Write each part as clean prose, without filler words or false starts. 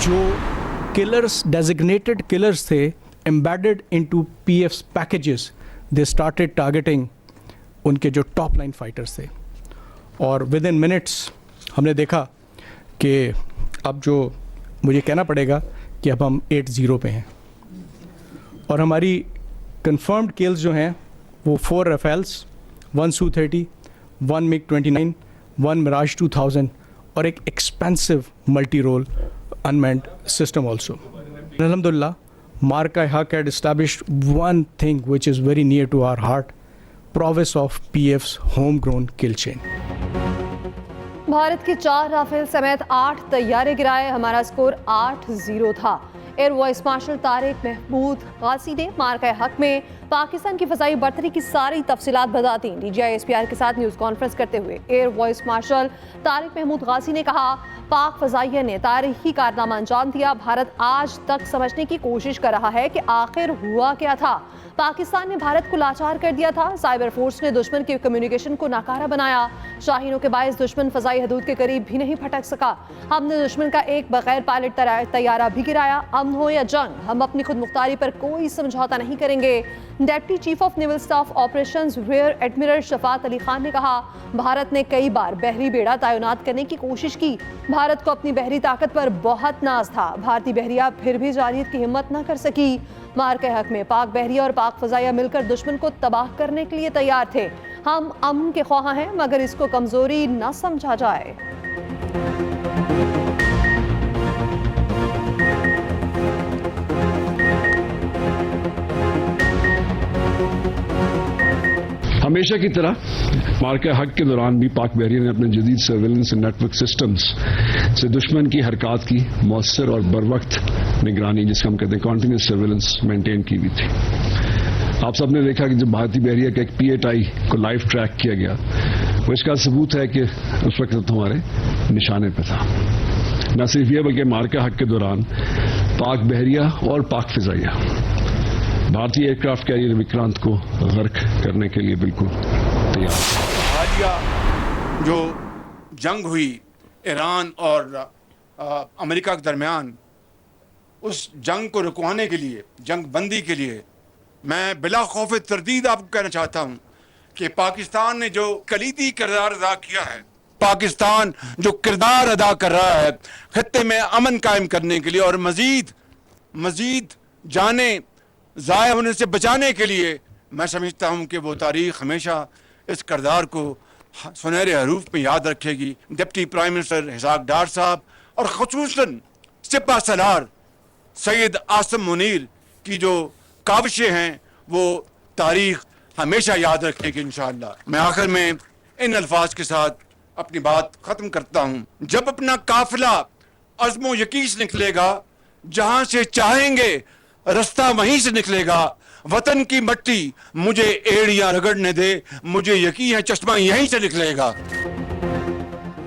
जो killers, designated killers थे, embedded into PFs packages, they started targeting उनके जो टॉप लाइन फाइटर्स थे। और विद इन मिनट्स हमने देखा कि अब जो मुझे कहना पड़ेगा कि अब हम 8-0 पे हैं, और हमारी कंफर्म्ड किल्स जो हैं वो 4 राफेल्स, 1 Su-30, 1 MiG-29, 1 Mirage 2000 और एक expensive multi role unmanned system also. Alhamdulillah, Marka Haq had established one thing which is very near to our heart, prowess of PF's homegrown kill chain. Bharat के 4 Rafale समेत 8 तैयारे गिराए, हमारा score 8-0 था। Air vice marshal Tariq Mahmood Ghazi ने मार्का हक में पाकिस्तान की फ़ज़ाई बर्तरी की सारी तफसीलात बता दी। DGI SPR के साथ न्यूज़ कॉन्फ्रेंस करते हुए air vice marshal Tariq Mahmood Ghazi ने कहा, पाक फ़ज़ाइया ने तारीखी कारनामा अंजाम दिया। भारत आज तक समझने की कोशिश कर रहा है कि आखिर हुआ क्या था। पाकिस्तान ने भारत को लाचार कर दिया था। साइबर फोर्स ने दुश्मन के कम्युनिकेशन को नाकारा बनाया। शाहीनों के बायस दुश्मन फ़ज़ाई हदूद के करीब भी नहीं फटक सका। हमने दुश्मन का एक बगैर पायलट तैयारा भी गिराया। अमन हो या जंग, हम अपनी खुद मुख्तारी पर कोई समझौता नहीं करेंगे। Deputy chief of naval staff operations rear admiral Shafaat Ali Khan ने कहा, भारत ने कई बार बहरी बेड़ा तैनात करने की कोशिश की। भारत को अपनी बहरी ताकत पर बहुत नाज था। भारतीय बहरिया फिर भी जारियत की हिम्मत न कर सकी। मार्के हक में पाक बहरिया और पाक फ़ज़ाइया मिलकर दुश्मन को तबाह करने के लिए तैयार थे। हम अमन के ख्वाह हैं, मगर इसको कमज़ोरी न समझा जाए। हमेशा की तरह मार्का हक के दौरान भी पाक बहरिया ने अपने जदीद सर्वेलेंस नेटवर्क सिस्टम्स से दुश्मन की हरकत की मौसर और बर वक्त निगरानी, जिसको हम कहते हैं कॉन्टीन्यूस सर्वेलेंस, मेंटेन की हुई थी। आप सबने देखा कि जब भारतीय बहरिया के एक PATI को लाइव ट्रैक किया गया, वो इसका सबूत है कि उस वक्त हमारे निशाने पर था। न सिर्फ यह बल्कि मार्का हक के दौरान पाक बहरिया और पाक फ़ज़ाइया भारतीय एयरक्राफ्ट कैरियर विक्रांत को गर्क करने के लिए बिल्कुल तैयार। हालिया जो जंग हुई ईरान और अमेरिका के दरमियान, उस जंग को रुकवाने के लिए, जंग बंदी के लिए, मैं बिला खौफ तरदीद आपको कहना चाहता हूं कि पाकिस्तान ने जो कलीदी किरदार अदा किया है, पाकिस्तान जो किरदार अदा कर रहा है खत्ते में अमन कायम करने के लिए और मजीद जाने ज़ाया होने से बचाने के लिए, मैं समझता हूं कि वो तारीख हमेशा इस किरदार को सुनहरे हरूफ में याद रखेगी। डिप्टी प्राइम मिनिस्टर इसहाक डार साहब और ख़ुसूसन सिपा सलार सैयद आसिम मुनीर की जो काविशें हैं वो तारीख हमेशा याद रखेगी इंशाअल्लाह। मैं आखिर में इन अल्फाज के साथ अपनी बात ख़त्म करता हूँ। जब अपना काफिला अज़्मो यकीन से निकलेगा, जहाँ से चाहेंगे रास्ता वहीं से निकलेगा। वतन की मट्टी मुझे एड़ियां रगड़ने दे, मुझे यकीन है चश्मा यहीं से निकलेगा।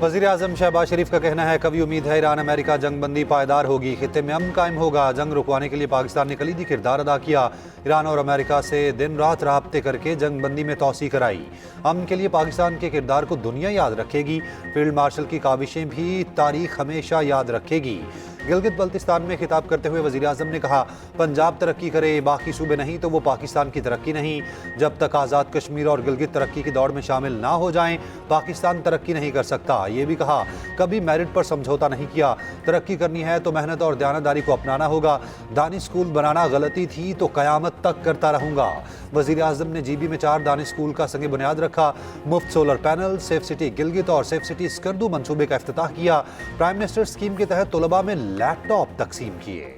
वज़ीर आज़म शहबाज शरीफ का कहना है, कभी उम्मीद है ईरान अमेरिका जंग बंदी पायदार होगी, खित्ते में अमन कायम होगा। जंग रुकवाने के लिए पाकिस्तान ने कलीदी किरदार अदा किया। ईरान और अमेरिका से दिन रात राब्ते करके जंग बंदी में तोसी कराई। अमन के लिए पाकिस्तान के किरदार को दुनिया याद रखेगी। फील्ड मार्शल की काविशें भी तारीख हमेशा याद रखेगी। गिलगित बल्तिस्तान में खिताब करते हुए वज़ीर आज़म ने कहा, पंजाब तरक्की करे, बाकी सूबे नहीं तो वो पाकिस्तान की तरक्की नहीं। जब तक आज़ाद कश्मीर और गिलगित तरक्की की दौड़ में शामिल ना हो जाएं, पाकिस्तान तरक्की नहीं कर सकता। ये भी कहा, कभी मेरिट पर समझौता नहीं किया। तरक्की करनी है तो मेहनत और दयानतदारी को अपनाना होगा। दानिश स्कूल बनाना गलती थी तो क़यामत तक करता रहूँगा। वज़ीर आज़म ने GB में 4 दानिश स्कूल का संग बुनियाद रखा। मुफ्त solar panel, safe city Gilgit और सेफ सिटी स्कर्दू मनसूबे का इफ्तिताह किया। प्राइम मिनिस्टर स्कीम के तहत तलबा में लैपटॉप तकसीम किए।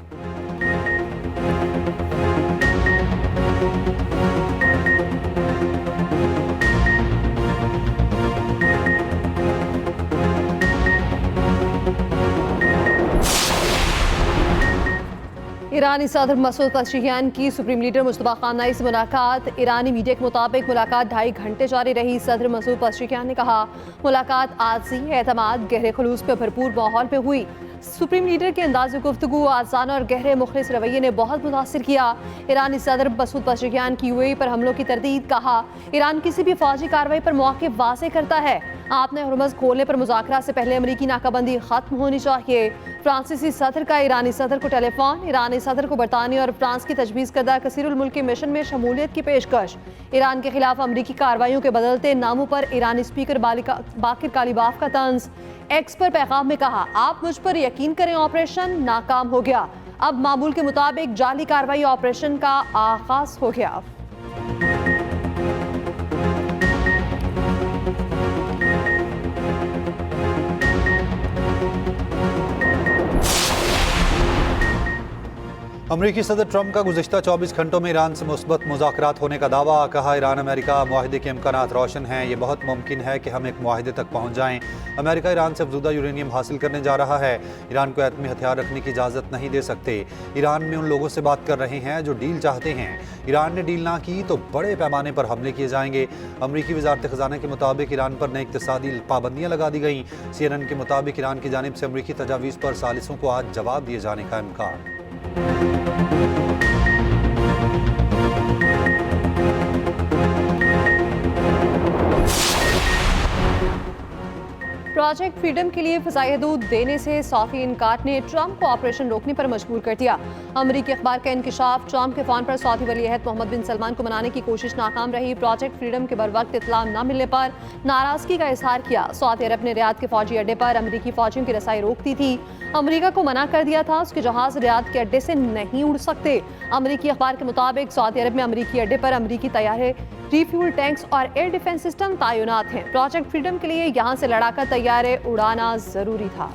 ईरानी सदर मसूद पज़ेशिकियान की सुप्रीम लीडर मुस्तफा खामनेई से मुलाकात। ईरानी मीडिया के मुताबिक मुलाकात 2.5 घंटे जारी रही। सदर मसूद पज़ेशिकियान ने कहा मुलाकात आजी एतमाद गहरे खलूस पर भरपूर माहौल में हुई। सुप्रीम लीडर के अंदाज़ गुफ्तगू आसान और गहरे मुखलिस रवैये ने बहुत मुतासिर किया। ईरानी सदर मसूद पज़ेशिकियान की यूएई पर हमलों की तरदीद। कहा ईरान किसी भी फौजी कार्रवाई पर मौक़िफ़ वाज़ेह करता है। आपने हुर्मुज़ खोलने पर मुज़ाकरा से पहले अमरीकी नाकाबंदी खत्म होनी चाहिए। फ्रांसीसी सदर का ईरानी सदर को टेलीफोन। ईरानी सदर को बरतानिया और फ्रांस की तजवीज़ करदा कसीरुल मुल्की मिशन में शमूलियत की पेशकश। ईरान के खिलाफ अमरीकी कार्रवाइयों के बदलते नामों पर ईरानी स्पीकर बाकिर कालीबाफ का तंज। एक्स पर पैगाम में कहा आप मुझ पर यकीन करें, ऑपरेशन नाकाम हो गया। अब मामूल के मुताबिक जाली कार्रवाई ऑपरेशन का आगाज हो गया। अमरीकी सदर ट्रंप का गुज़िश्ता 24 घंटों में ईरान से मुस्बत मुज़ाकरात होने का दावा। कहा ईरान अमेरिका मुआहदे के इम्कानात रोशन हैं। ये बहुत मुमकिन है कि हम एक मुआहदे तक पहुँच जाएँ। अमेरिका ईरान से अफज़ूदा यूरेनियम हासिल करने जा रहा है। ईरान को एटमी हथियार रखने की इजाज़त नहीं दे सकते। ईरान में उन लोगों से बात कर रहे हैं जो डील चाहते हैं। ईरान ने डील ना की तो बड़े पैमाने पर हमले किए जाएंगे। अमरीकी वज़ारत ख़ज़ाना के मुताबिक ईरान पर नई इक़्तिसादी पाबंदियाँ लगा दी गईं। CNN के मुताबिक ईरान की जानिब से अमरीकी तजावीज़ पर सालिसों को आज जवाब दिए जाने का इम्कान। प्रोजेक्ट फ्रीडम के लिए फ़िज़ाई हदूद देने से सऊदी इनकार ने ट्रंप को ऑपरेशन रोकने पर मजबूर कर दिया। अमरीकी अखबार का इंकिशाफ। ट्रंप के फ़ोन पर सऊदी वली-ए-अहद मोहम्मद बिन सलमान को मनाने की कोशिश नाकाम रही। प्रोजेक्ट फ्रीडम के बरवक्त इत्तला न मिलने पर नाराज़गी का इजहार किया। सऊदी अरब ने रियाद के फौजी अड्डे पर अमरीकी फौजियों की रसाई रोक दी थी। अमरीका को मना कर दिया था उसके जहाज रियाद के अड्डे से नहीं उड़ सकते। अमरीकी अखबार के मुताबिक सऊदी अरब में अमरीकी अड्डे पर अमरीकी तैयारे, रिफ्यूल टैंक्स और एयर डिफेंस सिस्टम तैनात हैं। प्रोजेक्ट फ्रीडम के लिए यहाँ से लड़ाकर तैयारे उड़ाना जरूरी था।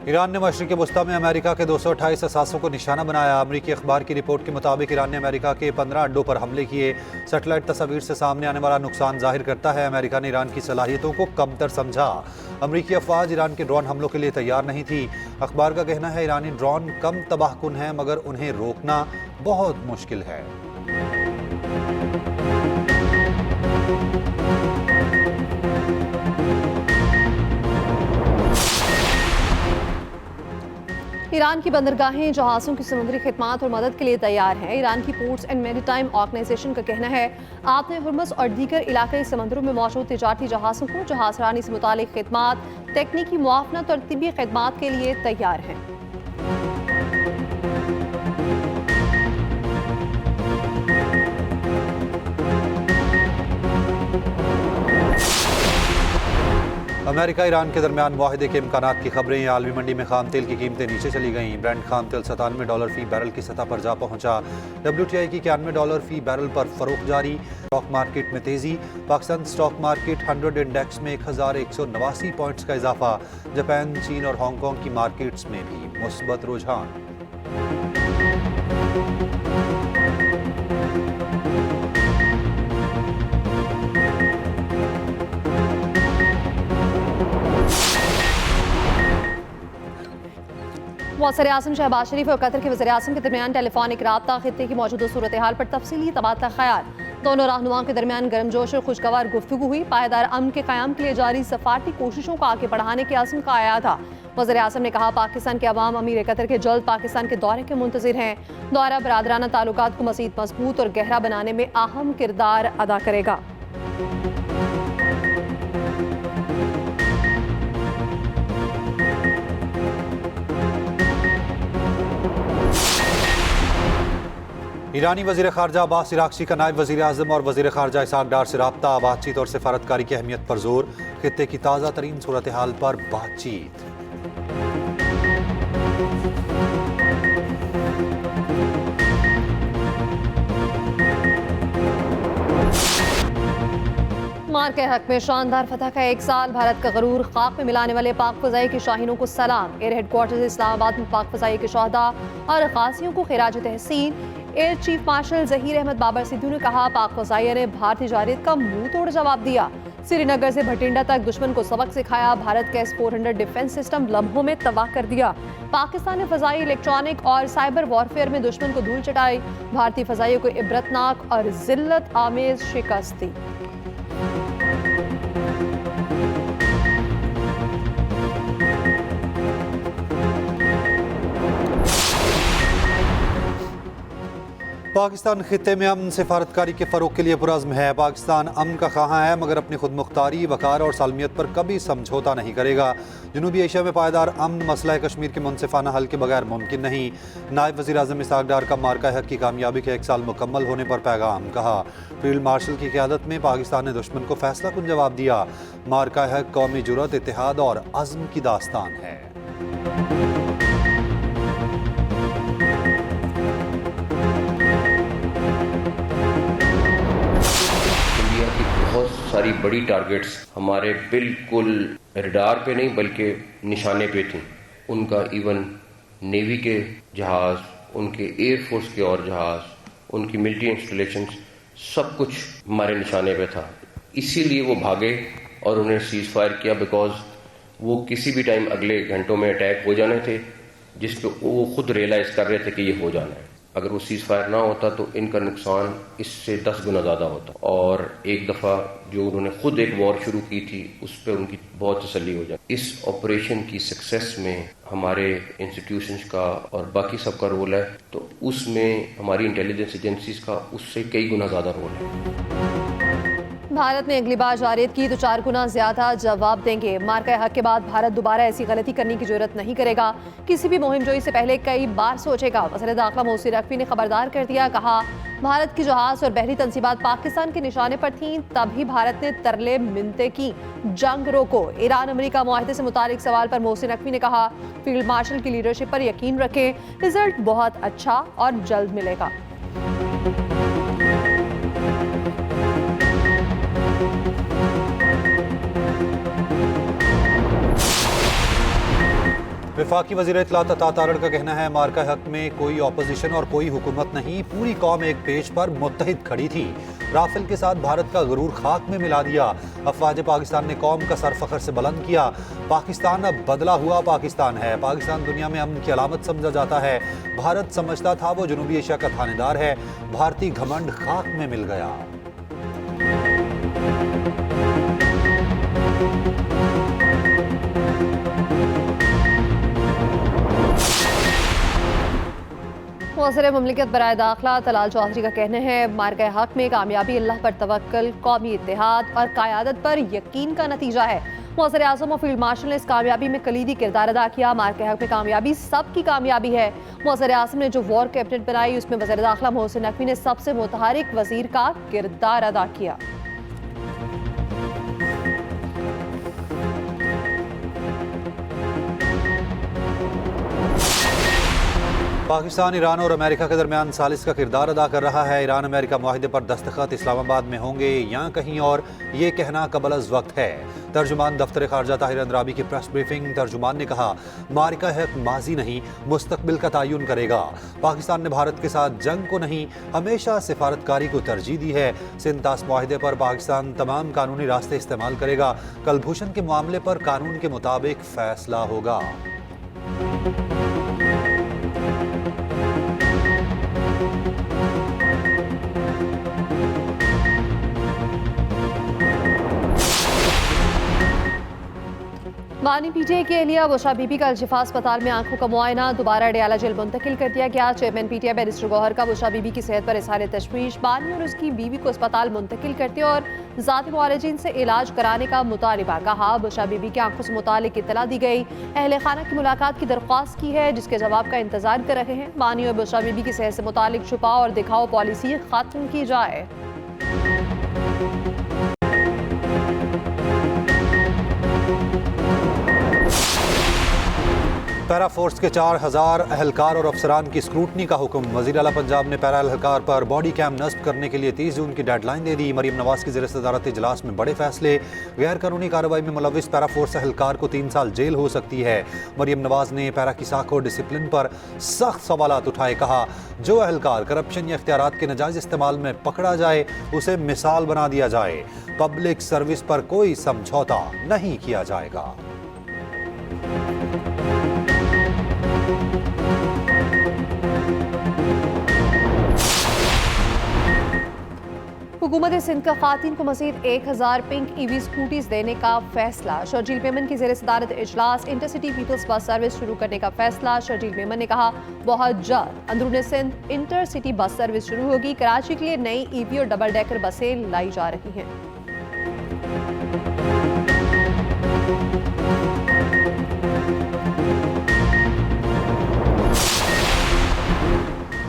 ईरान ने मशरिक़ वस्ता में अमेरिका के 228 असासों को निशाना बनाया। अमरीकी अखबार की रिपोर्ट के मुताबिक ईरान ने अमेरिका के 15 अड्डों पर हमले किए। सेटेलाइट तस्वीर से सामने आने वाला नुकसान जाहिर करता है अमेरिका ने ईरान की सलाहियतों को कमतर समझा। अमरीकी अफवाज ईरान के ड्रोन हमलों के लिए तैयार नहीं थी। अखबार का कहना है ईरानी ड्रोन कम तबाहकुन हैं मगर उन्हें रोकना बहुत मुश्किल है। ईरान की बंदरगाहें जहाज़ों की समुद्री खिदमात और मदद के लिए तैयार हैं। ईरान की पोर्ट्स एंड मैरीटाइम ऑर्गेनाइजेशन का कहना है आपने हुर्मुज़ और दीगर इलाकाई समंदरों में मौजूद तिजारती जहाज़ों को जहाज़रानी से मुतालिक खिदमात, तकनीकी मुआवनत और तिब्बी खिदमात के लिए तैयार हैं। अमेरिका ईरान के दरमियान मुआहदे के इम्कानात की खबरें। आलमी मंडी में खाम तेल की कीमतें नीचे चली गईं। ब्रेंट खाम तेल $97 फी बैरल की सतह पर जा पहुंचा। WTI की $91 फी बैरल पर फरोख्त जारी। स्टॉक मार्केट में तेजी। पाकिस्तान स्टॉक मार्केट 100 इंडेक्स में 1189 पॉइंट्स का इजाफा। जापान, चीन और हांगकांग की मार्केट्स में भी मुस्बत रुझान। वज़ीर-ए-आज़म शहबाज शरीफ और कतर के वज़ीर-ए-आज़म के दरमियान टेलीफोनिक रब्ता, खित्ते की मौजूदा सूरत हाल पर तफसीली तबादला ख्याल। दोनों रहनुमाओं के दरमियान गर्मजोश और खुशगवार गुफ्तगू हुई। पायदार अमन के क़याम के लिए जारी सफारती कोशिशों को आगे बढ़ाने के अज़्म का आया था। वज़ीर-ए-आज़म ने कहा पाकिस्तान के अवाम अमीर कतर के जल्द पाकिस्तान के दौरे के मुंतज़िर हैं। दौरा बरादराना ताल्लुकात को मज़ीद मजबूत और गहरा बनाने में अहम किरदार अदा करेगा। ईरानी वज़ीर ख़ारजा अब्बास इराक़ची का नायब वज़ीर आज़म और वज़ीर ख़ारजा इसहाक़ डार से रब्ता। बातचीत और सफारतकारी की अहमियत पर जोर। खित्ते की ताज़ा तरीन सूरत हाल पर बातचीत। मार्के हक में शानदार फतह का 1 साल। भारत का गरूर खाक में मिलाने वाले पाक फ़ज़ाई के शाहीनों को सलाम। एयर हेडक्वार्टर इस्लामाबाद में पाक फ़ज़ाई के शहदा और गाज़ियों को खिराज तहसीन। Air chief marshal Zaheer Ahmed Babar Sidhu ने कहा पाक फ़ज़ाइया ने भारतीय जारियत का मुंह तोड़ जवाब दिया। श्रीनगर से भटिंडा तक दुश्मन को सबक सिखाया। भारत का S-400 डिफेंस सिस्टम लम्हों में तबाह कर दिया। पाकिस्तान ने फजाई, इलेक्ट्रॉनिक और साइबर वॉरफेयर में दुश्मन को धूल चटाई। भारतीय फजाइयों को इबरतनाक और जिल्लत आमेज शिकस्त दी। पाकिस्तान खित्ते में अमन सिफारतकारी के फ़रोग के लिए पुरज़्म है। पाकिस्तान अमन का ख़्वाह है मगर अपनी खुद मुख्तारी, वक़ार और सालमियत पर कभी समझौता नहीं करेगा। जनूबी एशिया में पायदार अमन मसला कश्मीर के मुनसिफाना हल के बगैर मुमकिन नहीं। नायब वज़ीर आज़म इसहाक़ डार का मार्का हक की कामयाबी के 1 साल मुकम्मल होने पर पैगाम कहा। फील्ड मार्शल की क़यादत में पाकिस्तान ने दुश्मन को फैसला कुन जवाब दिया। मार्का हक कौमी जुर्रत, इत्तेहाद और अज़्म की दास्तान है। बहुत सारी बड़ी टारगेट्स हमारे बिल्कुल रडार पे नहीं बल्कि निशाने पे थी। उनका इवन नेवी के जहाज़, उनके एयरफोर्स के और जहाज़, उनकी मिलिट्री इंस्टॉलेशन, सब कुछ हमारे निशाने पे था। इसीलिए वो भागे और उन्हें सीज फायर किया, बिकॉज वो किसी भी टाइम अगले घंटों में अटैक हो जाने थे, जिस पे वो खुद रियलाइज़ कर रहे थे कि ये हो जाना है। अगर वो सीज फायर ना होता तो इनका नुकसान इससे 10 गुना ज़्यादा होता। और एक दफ़ा जो उन्होंने खुद एक वॉर शुरू की थी उस पर उनकी बहुत तसल्ली हो जाती। इस ऑपरेशन की सक्सेस में हमारे इंस्टीट्यूशंस का और बाकी सबका रोल है, तो उसमें हमारी इंटेलिजेंस एजेंसीज का उससे कई गुना ज़्यादा रोल है। भारत ने अगली बार जारियत की तो 4 गुना ज्यादा जवाब देंगे। मार्का हक के बाद भारत दोबारा ऐसी गलती करने की जरूरत नहीं करेगा। किसी भी मुहिम जोई से पहले कई बार सोचेगा। वज़ीर दाखिला मोहसिन नकवी ने खबरदार कर दिया। कहा, भारत की जहाज और बहरी तंसीबात पाकिस्तान के निशाने पर थीं, तभी भारत ने तरले मिन्नतें की, जंग रोको। ईरान अमेरिका मुआहदे से मुतालिक सवाल पर मोहसिन नकवी ने कहा, फील्ड मार्शल की लीडरशिप पर यकीन रखें, रिजल्ट बहुत अच्छा और जल्द मिलेगा। वफाकी वज़ीर इत्तलात अता तारड़ का कहना है, मार्का हक में कोई अपोजिशन और कोई हुकूमत नहीं, पूरी कौम एक पेज पर मुत्तहिद खड़ी थी। राफेल के साथ भारत का गरूर खाक में मिला दिया। अफवाज पाकिस्तान ने कौम का सर फखर से बुलंद किया। पाकिस्तान अब बदला हुआ पाकिस्तान है। पाकिस्तान दुनिया में अमन की अलामत समझा जाता है। भारत समझता था वो जनूबी एशिया का थानेदार है। भारतीय घमंड खाक में मिल गया। वज़ीर मुमलिकत बराए दाखिला तलाल चौधरी का कहना है, मार्का हक में कामयाबी अल्लाह पर तवक्कल, कौमी इत्तेहाद और क़यादत पर यकीन का नतीजा है। वज़ीर आज़म और फील्ड मार्शल ने इस कामयाबी में कलीदी किरदार अदा किया। मार्का हक में कामयाबी सबकी कामयाबी है। वज़ीर आज़म ने जो वॉर कैबिनेट बनाई उसमें वज़ीर दाखिला मोहसिन नकवी ने सबसे मुतहरिक वज़ीर का किरदार अदा किया। पाकिस्तान ईरान और अमेरिका के दरमियान सालिस का किरदार अदा कर रहा है। ईरान अमेरिका मुआहदे पर दस्तखत इस्लामाबाद में होंगे या कहीं और, ये कहना कबल अज़ वक्त है। तर्जुमान दफ्तर खारजा ताहिर अंद्राबी की प्रेस ब्रीफिंग। तर्जुमान ने कहा, मार्का हक माजी नहीं मुस्तकबिल का तयन करेगा। पाकिस्तान ने भारत के साथ जंग को नहीं, हमेशा सिफारतकारी को तरजीह दी है। सिंतास मुआहदे पर पाकिस्तान तमाम कानूनी रास्ते इस्तेमाल करेगा। कलभूषण के मामले पर कानून के मुताबिक फैसला होगा। बानी पीटीआई की एहलिया बुशरा बीबी का अल-शिफा अस्पताल में आंखों का मुआयना दोबारा डयाला जेल मुंतकिल कर दिया गया। चेयरमैन पीटीआई बैरिस्टर गौहर का बुशरा बीबी की सेहत पर इज़हार तशवीश। बानी और उसकी बीवी को अस्पताल मुंतकिल करते और ज़ाती मुआलजीन से इलाज कराने का मुतालिबा। कहा, बुशरा बीबी की आंखों से मुतालिक इत्तला दी गई। अहले खाना की मुलाकात की दरख्वास्त की है, जिसके जवाब का इंतजार कर रहे हैं। बानी और बुशरा बीबी की सेहत से मुतालिक छुपाओ और दिखाओ पॉलिसी खत्म की जाए। पैरा फोर्स के 4000 अहलकार और अफसरान की स्क्रूटनी का हुक्म। वज़ीर आला पंजाब ने पैरा अहलकार पर बॉडी कैम नस्ब करने के लिए 30 जून की डेडलाइन दे दी। मरीम नवाज की ज़ेर सदारत इजलास में बड़े फैसले। गैर कानूनी कार्रवाई में मुलविस पैरा फोर्स अहलकार को 3 साल जेल हो सकती है। मरीम नवाज ने पैरा की साख और डिसिप्लिन पर सख्त सवालात उठाए। कहा, जो अहलकार करप्शन या इख्तियारात के नाजायज़ इस्तेमाल में पकड़ा जाए उसे मिसाल बना दिया जाए। पब्लिक सर्विस पर कोई समझौता नहीं किया जाएगा। हुकूमत सिंध का खातून को मज़ीद 1000 पिंक EV स्कूटीज देने का फैसला। शर्जील मेमन की ज़ेर सदारत इजलास। इंटरसिटी पीपल्स बस सर्विस शुरू करने का फैसला। शर्जील मेमन ने कहा, बहुत जल्द अंदरून सिंध इंटरसिटी बस सर्विस शुरू होगी। कराची के लिए नई EV और डबल डेकर बसें लाई जा रही हैं।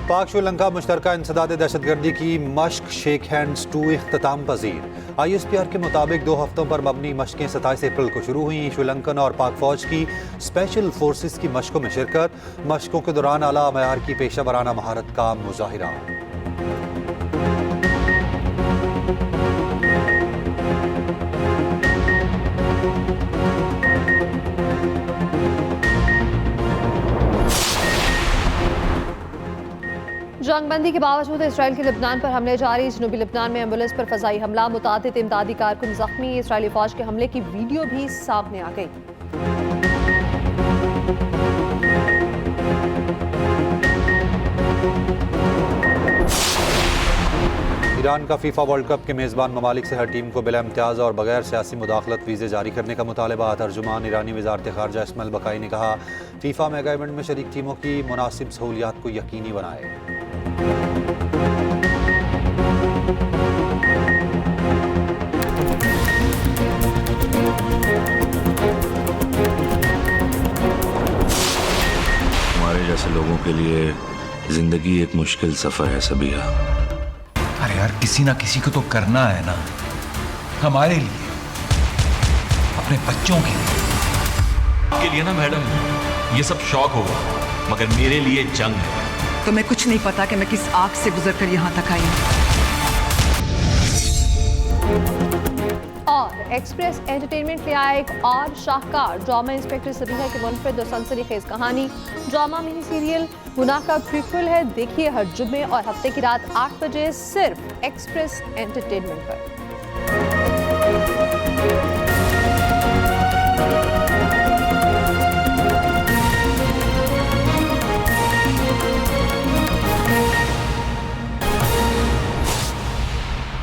पाक श्रीलंका मुश्तरका इंसदाद दहशतगर्दी की मश्क शेख हैंड्स 2 इख्तिताम पजीर। ISPR के मुताबिक 2 हफ्तों पर मबनी मशकें 27 अप्रैल को शुरू हुई। श्रीलंकन और पाक फौज की स्पेशल फोर्सेस की मशकों में शिरकत। मशकों के दौरान आला मयार की पेशा वराना महारत का मुजाहिरा। जंगबंदी के बावजूद इसराइल के लिबनान पर हमले जारी। जनूबी लिबनान में एम्बुलेंस पर फजाई हमला। मुतादिद इमदादी कारकुन जख्मी। इसराइली फौज के हमले की वीडियो भी सामने आ गई। ईरान का फीफा वर्ल्ड कप के मेज़बान ममालिक से हर टीम को बिला इम्तियाज़ और बगैर सियासी मुदाखलत वीज़े जारी करने का मुतालबा। तर्जुमान ईरानी वज़ारत ख़ारजा इस्माइल बकाई ने कहा, फीफा मेगा इवेंट में शरीक टीमों की मुनासिब सहूलियात को यकीनी बनाए। हमारे जैसे लोगों के लिए जिंदगी एक मुश्किल सफर है सबिया। अरे यार, किसी ना किसी को तो करना है ना, हमारे लिए, अपने बच्चों के लिए। आपके लिए ना मैडम ये सब शौक होगा, मगर मेरे लिए जंग है। तुम्हें कुछ नहीं पता कि मैं किस आग से गुजरकर यहाँ तक आई हूँ। और एक्सप्रेस एंटरटेनमेंट ले आया एक और शाहकार ड्रामा। इंस्पेक्टर सबीना की मुनफरिद और सनसनीखेज कहानी। ड्रामा मिनी सीरियल गुनाह का प्रीक्वल है। देखिए हर जुम्मे और हफ्ते की रात 8 बजे सिर्फ एक्सप्रेस एंटरटेनमेंट पर।